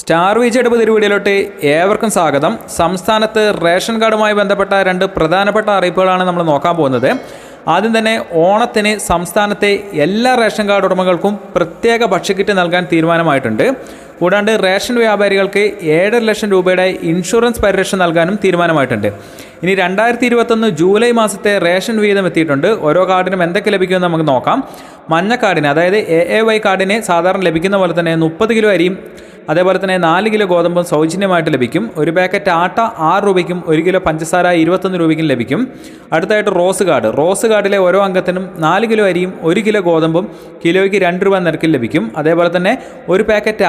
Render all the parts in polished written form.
Star വിജയുടെ പുതിയ വീഡിയോയിലോട്ട് ഏവർക്കും സ്വാഗതം. സംസ്ഥാനത്ത് റേഷൻ കാർഡുമായി ബന്ധപ്പെട്ട രണ്ട് പ്രധാനപ്പെട്ട അറിയിപ്പുകളാണ് നമ്മൾ നോക്കാൻ പോകുന്നത്. ആദ്യം തന്നെ ഓണത്തിന് സംസ്ഥാനത്തെ എല്ലാ റേഷൻ കാർഡ് ഉടമകൾക്കും പ്രത്യേക ഭക്ഷ്യക്കിറ്റ് നൽകാൻ തീരുമാനമായിട്ടുണ്ട്. കൂടാണ്ട് റേഷൻ വ്യാപാരികൾക്ക് 7.5 ലക്ഷം രൂപയുടെ ഇൻഷുറൻസ് പരിരക്ഷ നൽകാനും തീരുമാനമായിട്ടുണ്ട്. ഇനി 2021 ജൂലൈ മാസത്തെ റേഷൻ വീതം എത്തിയിട്ടുണ്ട്. ഓരോ കാർഡിനും എന്തൊക്കെ ലഭിക്കുമെന്ന് നമുക്ക് നോക്കാം. മഞ്ഞ കാർഡിന്, അതായത് AAY കാർഡിന് സാധാരണ ലഭിക്കുന്ന പോലെ തന്നെ 30 കിലോ അരിയും അതേപോലെ തന്നെ 4 കിലോ ഗോതമ്പും സൗജന്യമായിട്ട് ലഭിക്കും. ഒരു പാക്കറ്റ് ആട്ട 6 രൂപയ്ക്കും 1 കിലോ പഞ്ചസാര 21 രൂപയ്ക്കും ലഭിക്കും. അടുത്തായിട്ട് റോസ് കാർഡിലെ ഓരോ അംഗത്തിനും 4 കിലോ അരിയും 1 കിലോ ഗോതമ്പും കിലോയ്ക്ക് 2 രൂപ നിരക്കിൽ ലഭിക്കും. അതേപോലെ തന്നെ ഒരു പാക്കറ്റ്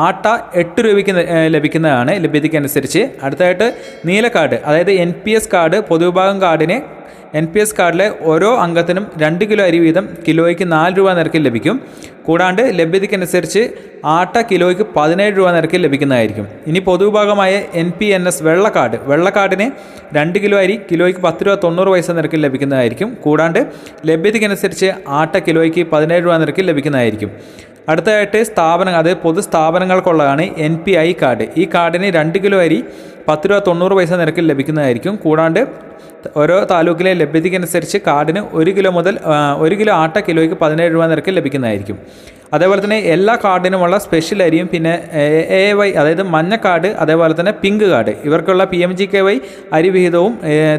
ആട്ട 8 രൂപയ്ക്ക് ലഭിക്കുന്നതാണ് ലഭ്യതയ്ക്കനുസരിച്ച്. അടുത്തായിട്ട് നീല കാർഡ്, അതായത് NPS കാർഡ്, പൊതുവിഭാഗം കാർഡിന് NPS കാർഡിലെ ഓരോ അംഗത്തിനും 2 കിലോ അരി വീതം കിലോയ്ക്ക് 4 രൂപ നിരക്കിൽ ലഭിക്കും. കൂടാണ്ട് ലഭ്യതയ്ക്കനുസരിച്ച് ആട്ട കിലോയ്ക്ക് 17 രൂപ നിരക്കിൽ ലഭിക്കുന്നതായിരിക്കും. ഇനി പൊതുവിഭാഗമായ NPNS വെള്ളക്കാർഡിന് 2 കിലോ അരി കിലോയ്ക്ക് 10 രൂപ 90 പൈസ നിരക്കിൽ ലഭിക്കുന്നതായിരിക്കും. കൂടാണ്ട് ലഭ്യതയ്ക്കനുസരിച്ച് ആട്ട കിലോയ്ക്ക് 17 രൂപ നിരക്കിൽ ലഭിക്കുന്നതായിരിക്കും. അടുത്തതായിട്ട് അത് പൊതുസ്ഥാപനങ്ങൾക്കുള്ളതാണ് NPI കാർഡ്. ഈ കാർഡിന് 2 കിലോ അരി 10 രൂപ 90 പൈസ നിരക്കിൽ ലഭിക്കുന്നതായിരിക്കും. കൂടാണ്ട് ഓരോ താലൂക്കിലെ ലഭ്യതയ്ക്കനുസരിച്ച് കാർഡിന് 1 കിലോ ആട്ട കിലോയ്ക്ക് 17 രൂപ നിരക്കിൽ ലഭിക്കുന്നതായിരിക്കും. അതേപോലെ തന്നെ എല്ലാ കാർഡിനുമുള്ള സ്പെഷ്യൽ അരിയും പിന്നെ AAY, അതായത് മഞ്ഞ കാർഡ്, അതേപോലെ തന്നെ പിങ്ക് കാർഡ്, ഇവർക്കുള്ള PMGKY അരി വിഹിതവും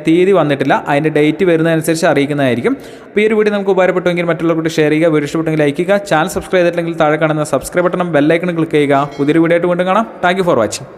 തീയതി വന്നിട്ടില്ല. അതിൻ്റെ ഡേറ്റ് വരുന്നതനുസരിച്ച് അറിയിക്കുന്നതായിരിക്കും. അപ്പോൾ ഈ ഒരു വീഡിയോ നമുക്ക് ഉപകാരപ്പെട്ടുവെങ്കിൽ മറ്റുള്ളവർക്ക് ഷെയർ ചെയ്യുക. വീഡിയോ ഇഷ്ടപ്പെട്ടെങ്കിൽ ലൈക്ക് ചെയ്യുക. ചാനൽ സബ്സ്ക്രൈബ് ചെയ്തിട്ടില്ലെങ്കിൽ താഴെ കാണുന്ന സബ്സ്ക്രൈബ് ബട്ടൺ ബെല്ലൈക്കൺ ക്ലിക്ക് ചെയ്യുക. പുതിയൊരു വീഡിയോ ആയിട്ട് വീണ്ടും കാണാം. Thank you for watching.